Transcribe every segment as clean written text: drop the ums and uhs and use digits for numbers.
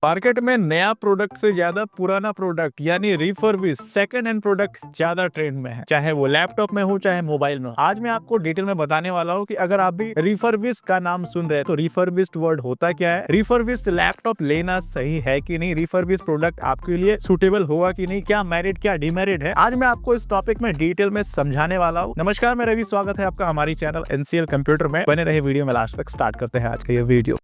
Market में नया product से ज्यादा पुराना प्रोडक्ट यानी रिफर्बिश सेकंड हैंड प्रोडक्ट ज्यादा ट्रेंड में है, चाहे वो लैपटॉप में हो चाहे मोबाइल में हो। आज मैं आपको डिटेल में बताने वाला हूँ कि अगर आप भी रिफर्बिश का नाम सुन रहे हैं तो रिफर्बिश्ड वर्ड होता क्या है, रिफर्बिश्ड लैपटॉप लेना सही है कि नहीं, रिफर्बिश्ड प्रोडक्ट आपके लिए सुटेबल होगा कि नहीं, क्या मेरिट क्या डिमेरिट है, आज मैं आपको इस टॉपिक में डिटेल में समझाने वाला हूँ। नमस्कार, मैं रवि, स्वागत है आपका हमारी चैनल एनसीएल कंप्यूटर में। बने रहे वीडियो में लास्ट तक। स्टार्ट करते हैं आज का ये वीडियो।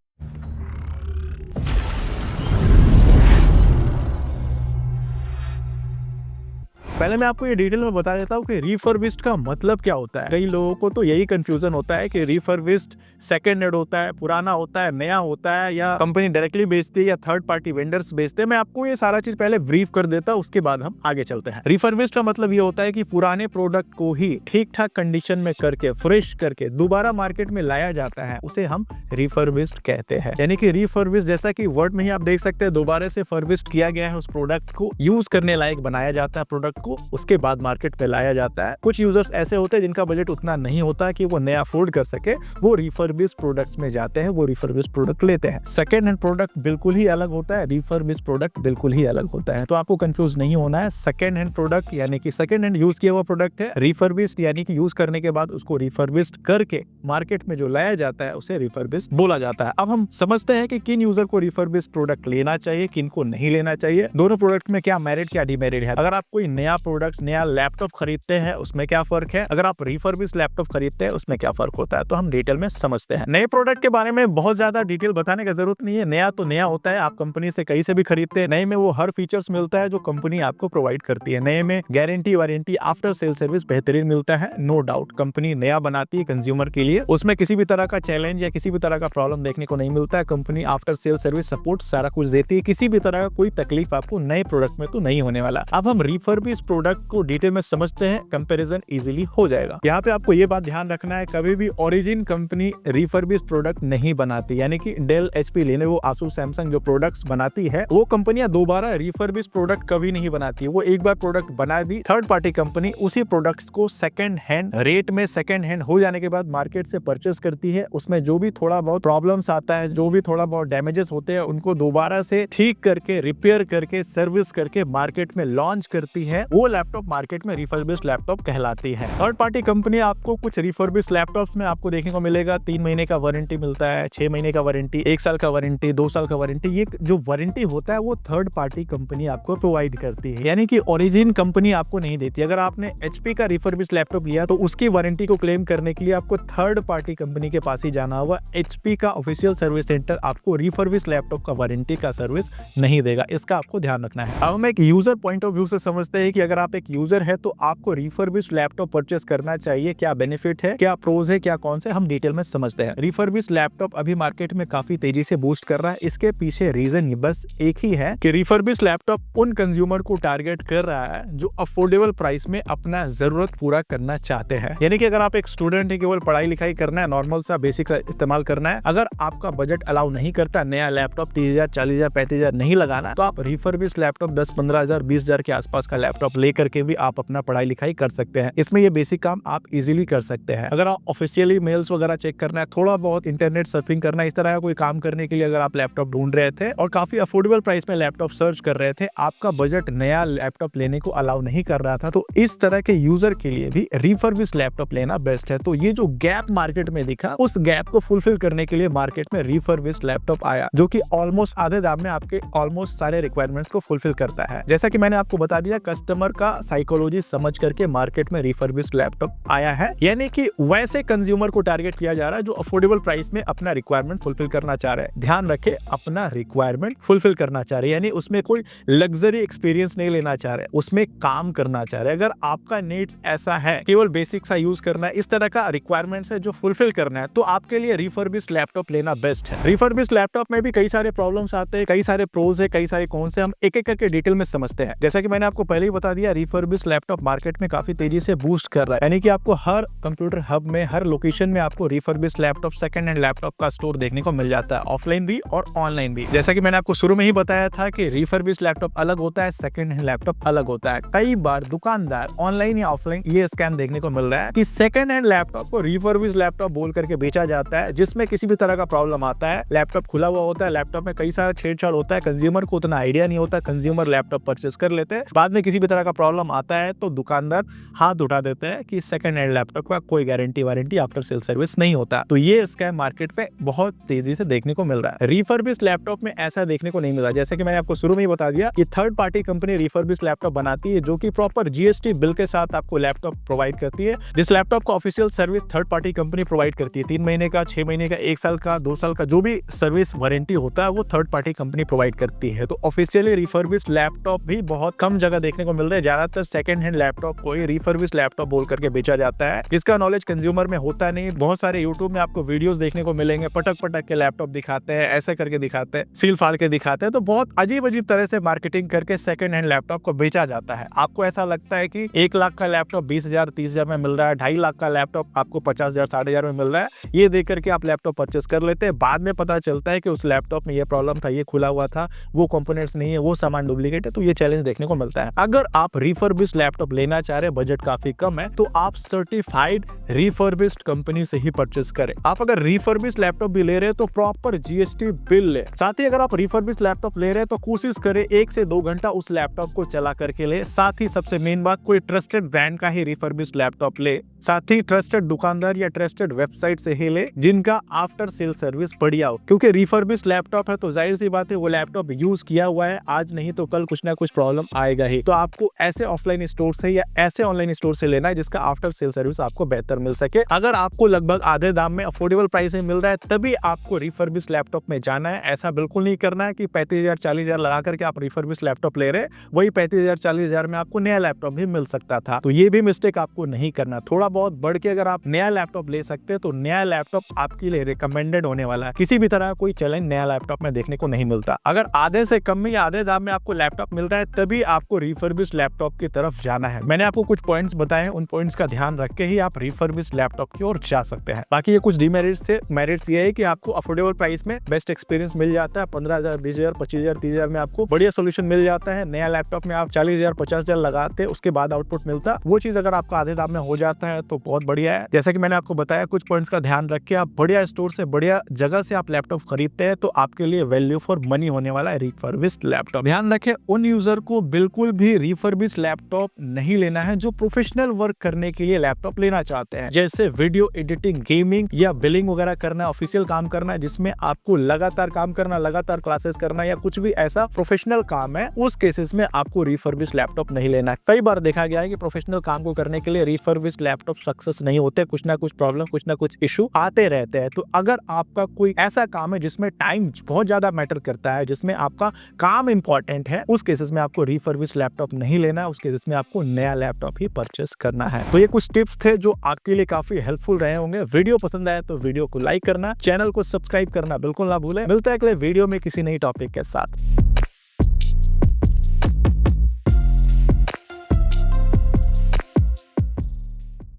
पहले मैं आपको ये डिटेल में बता देता हूँ कि रिफर्बिश्ड का मतलब क्या होता है। कई लोगों को तो यही कंफ्यूजन होता है कि रिफर्बिश्ड सेकंड हैंड होता है, पुराना होता है, नया होता है, या कंपनी डायरेक्टली बेचती है या थर्ड पार्टी वेंडर्स बेचते हैं। मैं आपको ये सारा चीज पहले ब्रीफ कर देता हूँ, उसके बाद हम आगे चलते हैं। रिफर्बिश्ड का मतलब ये होता है कि पुराने प्रोडक्ट को ही ठीक ठाक कंडीशन में करके फ्रेश करके दोबारा मार्केट में लाया जाता है, उसे हम रिफर्बिश्ड कहते हैं। यानी कि रिफर्बिश्ड जैसा कि वर्ड में ही आप देख सकते हैं, दोबारा से फर्बिश्ड किया गया है, उस प्रोडक्ट को यूज करने लायक बनाया जाता है प्रोडक्ट को, उसके बाद मार्केट पे लाया जाता है। कुछ यूजर्स ऐसे होते हैं जिनका बजट उतना नहीं होता कि वो नया अफोर्ड कर सके, वो रिफर्बिश्ड प्रोडक्ट्स में जाते हैं, वो रिफर्बिश्ड प्रोडक्ट लेते हैं। सेकंड हैंड प्रोडक्ट बिल्कुल ही अलग होता है, रिफर्बिश्ड प्रोडक्ट बिल्कुल ही अलग होता है, तो आपको कंफ्यूज नहीं होना है। सेकंड हैंड प्रोडक्ट यानी कि सेकंड हैंड यूज किया हुआ प्रोडक्ट है, रिफर्बिश्ड यानी कि यूज करने के बाद उसको रिफर्बिश्ड करके मार्केट में जो लाया जाता है उसे रिफर्बिश्ड बोला जाता है। अब हम समझते हैं कि किन यूजर को रिफर्बिश्ड प्रोडक्ट लेना चाहिए, किन को नहीं लेना चाहिए, दोनों प्रोडक्ट में क्या मेरिट क्या डिमेरिट है। अगर आप कोई नया प्रोडक्ट नया लैपटॉप खरीदते हैं उसमें क्या फर्क है, अगर आप रिफर्बिश्ड लैपटॉप खरीदते हैं उसमें क्या फर्क होता है, तो हम डिटेल में समझते हैं। नए प्रोडक्ट के बारे में बहुत ज्यादा डिटेल बताने का जरूरत नहीं है। नया तो नया होता है, आप कंपनी से कहीं से भी खरीदते हैं, नए में वो हर फीचर्स मिलता है जो कंपनी आपको प्रोवाइड करती है। नए में guarantee warranty after sale service बेहतरीन मिलता है, नो डाउट। कंपनी नया बनाती है कंज्यूमर के लिए, उसमें किसी भी तरह का चैलेंज या किसी भी तरह का प्रॉब्लम देखने को नहीं मिलता है। Company after sale service support सारा कुछ देती है, किसी भी तरह का कोई तकलीफ आपको नए प्रोडक्ट में तो नहीं होने वाला। अब हम रिफर्बिश्ड प्रोडक्ट को डिटेल में समझते हैं, कंपैरिजन इजीली हो जाएगा। यहाँ पे आपको ये बात ध्यान रखना है, कभी भी ओरिजिन कंपनी रिफर्बिश्ड प्रोडक्ट नहीं बनाती, यानी कि Dell, HP, Lenovo, Asus, Samsung जो प्रोडक्ट्स बनाती है वो कंपनियां दोबारा रिफर्बिश्ड प्रोडक्ट कभी नहीं बनाती है। वो एक बार प्रोडक्ट बना दी, थर्ड पार्टी कंपनी उसी प्रोडक्ट्स को सेकंड हैंड रेट में, सेकंड हैंड हो जाने के बाद मार्केट से परचेस करती है। उसमें जो भी थोड़ा बहुत प्रॉब्लम्स आता है, जो भी थोड़ा बहुत डैमेजेस होते हैं, उनको दोबारा से ठीक करके, रिपेयर करके, सर्विस करके मार्केट में लॉन्च करती है। वो लैपटॉप मार्केट में रिफर्बिश्ड लैपटॉप कहलाती है। थर्ड पार्टी कंपनी आपको कुछ रिफर्बिश्ड लैपटॉप्स में आपको देखने को मिलेगा 3 महीने का वारंटी मिलता है, 6 महीने का वारंटी, 1 साल का वारंटी, 2 साल का वारंटी। ये जो वारंटी होता है वो थर्ड पार्टी कंपनी आपको प्रोवाइड करती है, यानी कि ओरिजिन कंपनी आपको नहीं देती। अगर आपने एचपी का रिफर्बिश्ड लैपटॉप लिया तो उसकी वारंटी को क्लेम करने के लिए आपको थर्ड पार्टी कंपनी के पास ही जाना होगा। एचपी का ऑफिशियल सर्विस सेंटर आपको रिफर्बिश्ड लैपटॉप का वारंटी का सर्विस नहीं देगा, इसका आपको ध्यान रखना है। अब हम एक यूजर पॉइंट ऑफ व्यू से समझते हैं कि अगर आप एक यूजर है तो आपको रिफर्बिश्ड लैपटॉप परचेस करना चाहिए, क्या बेनिफिट है, क्या प्रोज है, क्या कौन से, हम डिटेल में समझते हैं। रिफर्बिश्ड लैपटॉप अभी मार्केट में काफी तेजी से बूस्ट कर रहा है। इसके पीछे रीजन बस एक ही है कि रिफर्बिश्ड लैपटॉप उन कंज्यूमर को टारगेट कर रहा है जो अफोर्डेबल प्राइस में अपना जरूरत पूरा करना चाहते हैं। यानी कि अगर आप एक स्टूडेंट है, केवल पढ़ाई लिखाई करना है, नॉर्मल सा बेसिक सा इस्तेमाल करना है, अगर आपका बजट अलाउ नहीं करता नया लैपटॉप 30,000, 40,000, 35,000 नहीं लगाना, तो आप रिफर्बिश्ड लैपटॉप 10-15,000, 20,000 के आसपास का लैपटॉप लेकर के भी आप अपना पढ़ाई लिखाई कर सकते हैं। इसमें ये बेसिक काम आप इजीली कर सकते हैं। अगर आप ऑफिशियली मेल्स वगैरह चेक करना है, थोड़ा बहुत इंटरनेट सर्फिंग करना है, इस तरह का कोई काम करने के लिए अगर आप लैपटॉप ढूंढ रहे थे और काफी अफोर्डेबल प्राइस में लैपटॉप सर्च कर रहे थे, आपका बजट नया लैपटॉप लेने को अलाउ नहीं कर रहा था, तो इस तरह के यूजर के लिए भी रिफर्बिश्ड लैपटॉप लेना बेस्ट है। तो ये जो गैप मार्केट में दिखा, उस गैप को फुलफिल करने के लिए मार्केट में रिफर्बिश्ड लैपटॉप आया, जो कि ऑलमोस्ट आधे दाम में आपके ऑलमोस्ट सारे रिक्वायरमेंट्स को फुलफिल करता है। जैसा कि मैंने आपको बता दिया, कस्टमर का साइकोलॉजी समझ करके मार्केट में रिफर्बिश्ड लैपटॉप आया है, यानी कि वैसे कंज्यूमर को टारगेट किया जा रहा है जो अफोर्डेबल प्राइस में अपना रिक्वायरमेंट फुलफिल करना चाह रहे हैं। ध्यान रखें, अपना रिक्वायरमेंट फुलफिल करना चाह रहे हैं, यानी उसमें कोई लग्जरी एक्सपीरियंस नहीं लेना चाह रहे, उसमें काम करना चाह रहे हैं। अगर आपका नीड्स ऐसा है, केवल बेसिक सा यूज करना है, इस तरह का रिक्वायरमेंट्स है जो फुलफिल करना है, तो आपके लिए रिफर्बिश्ड लैपटॉप लेना बेस्ट है। रिफर्बिश्ड लैपटॉप में भी कई सारे प्रॉब्लम्स आते हैं, कई सारे प्रोज है, कई सारे कौन से, हम एक एक करके डिटेल में समझते हैं। जैसा कि मैंने आपको पहले ही बता दिया, रिफर्बिश्ड लैपटॉप मार्केट में काफी तेजी से बूस्ट कर रहा है, यानी कि आपको हर कंप्यूटर हब में, हर लोकेशन में आपको refurbished laptop, second hand laptop का स्टोर देखने को मिल जाता है, ऑफलाइन भी और ऑनलाइन भी। जैसा कि मैंने आपको शुरू में ही बताया था कि रिफर्बिश्ड लैपटॉप अलग होता है, सेकंड हैंड लैपटॉप अलग होता है। कई बार दुकानदार ऑनलाइन या ऑफलाइन ये स्कैम देखने को मिल रहा है कि सेकंड हैंड लैपटॉप को रिफर्बिश्ड लैपटॉप बोल करके बेचा जाता है, जिसमें किसी भी तरह का प्रॉब्लम आता है, लैपटॉप खुला हुआ होता है, लैपटॉप में कई सारा छेड़छाड़ होता है, कंज्यूमर को उतना आइडिया नहीं होता, कंज्यूमर लैपटॉप परचेस कर लेते हैं, बाद में किसी भी तरह का प्रॉब्लम आता है तो दुकानदार हाथ उठा देते हैं कि सेकंड हैंड लैपटॉप का कोई guarantee warranty after sale service नहीं होता। तो ये स्कैम मार्केट में बहुत तेजी से देखने को मिल रहा है। रिफर्बिश्ड लैपटॉप में ऐसा देखने को नहीं मिला, जैसे कि मैंने आपको शुरू में ही बता दिया, ये third party company refurbished laptop बनाती है, जो कि प्रॉपर जीएसटी बिल के साथ आपको लैपटॉप प्रोवाइड करती है। जिस लैपटॉप का official service third party company provide करती है, 3 महीने का, 6 महीने का, 1 साल का, 2 साल का, जो भी सर्विस वारंटी होता है वो थर्ड पार्टी कंपनी प्रोवाइड करती है। तो ऑफिशियली रिफर्बिश्ड लैपटॉप भी बहुत कम जगह देखने को मिल रहा है। ज्यादातर सेकंड हैंड लैपटॉप को ही रिफर्बिश्ड लैपटॉप बोल करके बेचा जाता है, जिसका नॉलेज कंज्यूमर में होता नहीं। बहुत सारे यूट्यूब में आपको वीडियोस देखने को मिलेंगे, पटक पटक के लैपटॉप दिखाते हैं, ऐसे करके दिखाते हैं, सील फाड़ के दिखाते हैं, तो बहुत अजीब अजीब तरह से मार्केटिंग करके सेकंड हैंड लैपटॉप को बेचा जाता है। आपको ऐसा लगता है कि 1 लाख का लैपटॉप 20,000 30,000 में मिल रहा है, 2.5 लाख का लैपटॉप आपको 50,000 60,000 में मिल रहा है। ये देख करके आप लैपटॉप परचेस कर लेते हैं, बाद में पता चलता है कि उस लैपटॉप में ये प्रॉब्लम था, ये खुला हुआ था, वो कंपोनेंट्स नहीं है, वो सामान डुप्लीकेट है। तो ये चैलेंज देखने को मिलता है। अगर आप रिफर्बिश्ड लैपटॉप लेना चाह रहे हैं, बजट काफी कम है, तो आप सर्टिफाइड रिफर्बिश्ड कंपनी से ही परचेस करें। आप अगर रिफर्बिश्ड लैपटॉप भी ले रहे हैं तो प्रॉपर जीएसटी बिल ले। साथ ही अगर आप रिफर्बिश्ड लैपटॉप ले रहे हैं तो कोशिश करें 1 से 2 घंटा उस लैपटॉप को चला करके ले। साथ ही सबसे मेन बात, कोई ट्रस्टेड ब्रांड का ही रिफर्बिश्ड लैपटॉप ले। साथ ही ट्रस्टेड दुकानदार या ट्रस्टेड वेबसाइट से ही ले, जिनका आफ्टर सेल सर्विस बढ़िया हो, क्योंकि रिफर्बिश्ड लैपटॉप है तो जाहिर सी बात है वो लैपटॉप यूज किया हुआ है, आज नहीं तो कल कुछ ना कुछ प्रॉब्लम आएगा ही। तो आपको ऐसे ऑफलाइन स्टोर से या ऐसे ऑनलाइन स्टोर से लेना है जिसका आफ्टर सेल सर्विस आपको बेहतर मिल सके। अगर आपको लगभग आधे दाम में अफोर्डेबल प्राइस में मिल रहा है तभी आपको रिफर्बिश्ड लैपटॉप में जाना है। ऐसा बिल्कुल नहीं करना है कि 35,000 40,000 लगा करके आप रिफर्बिश्ड लैपटॉप ले रहे, वही 35,000 40,000 में आपको नया लैपटॉप भी मिल सकता था। तो ये भी मिस्टेक आपको नहीं करना। थोड़ा बहुत बढ़ के अगर आप नया लैपटॉप ले सकते हैं तो नया लैपटॉप आपके लिए रिकमेंडेड होने वाला है। किसी भी तरह कोई चैलेंज नया लैपटॉप में देखने को नहीं मिलता। अगर आधे से कम में या आधे दाम में आपको लैपटॉप मिल रहा है तभी आपको रिफर्बिश्ड लैपटॉप की तरफ जाना है। मैंने आपको कुछ पॉइंट्स बताए, उन पॉइंट्स का ध्यान रख के ही आप रिफर्बिश्ड लैपटॉप की ओर जा सकते हैं। बाकी ये कुछ डिमेरिट्स थे। मेरिट्स ये है कि आपको अफोर्डेबल प्राइस में बेस्ट एक्सपीरियंस मिल जाता है। 15,000 20,000 25,000 30,000 में आपको बढ़िया सोल्यूशन मिल जाता है। नया लैपटॉप में आप 40,000 50,000 लगाते उसके बाद आउटपुट मिलता, वो चीज अगर आपका आधे दाम में हो जाता है तो बहुत बढ़िया है। जैसा कि मैंने आपको बताया, कुछ पॉइंट्स का ध्यान रख के आप बढ़िया स्टोर से, बढ़िया जगह से आप लैपटॉप खरीदते हैं तो आपके लिए वैल्यू फॉर मनी होने वाला है रिफर्बिश्ड लैपटॉप। ध्यान रखें, उन यूजर को बिल्कुल भी रिफर्बिश्ड लैपटॉप नहीं लेना है जो प्रोफेशनल वर्क करने के लिए लैपटॉप लेना चाहते हैं, जैसे वीडियो एडिटिंग, गेमिंग या बिलिंग वगैरह करना, ऑफिशियल काम करना जिसमें आपको लगातार काम करना, लगातार क्लासेस करना या कुछ भी ऐसा प्रोफेशनल काम है, उस केसेस में आपको रिफर्बिश्ड लैपटॉप नहीं लेना है। कई बार देखा गया है कि प्रोफेशनल काम को करने के लिए रिफर्बिश्ड लैपटॉप सक्सेस नहीं होते, कुछ ना कुछ प्रॉब्लम, कुछ ना कुछ इशू आते रहते हैं। तो अगर आपका कोई ऐसा काम है जिसमें टाइम बहुत ज्यादा मैटर करता है, जिसमें आपका काम इंपॉर्टेंट है, उस केसेस में आपको रिफर्बिश्ड लैपटॉप नहीं लेना, उस केसेस में आपको नया लैपटॉप ही परचेस करना है। तो ये कुछ टिप्स थे जो आपके लिए काफी हेल्पफुल रहे होंगे। वीडियो पसंद आया तो वीडियो को लाइक करना, चैनल को सब्सक्राइब करना बिल्कुल ना भूलें। मिलता है अगले वीडियो में किसी नई टॉपिक के साथ।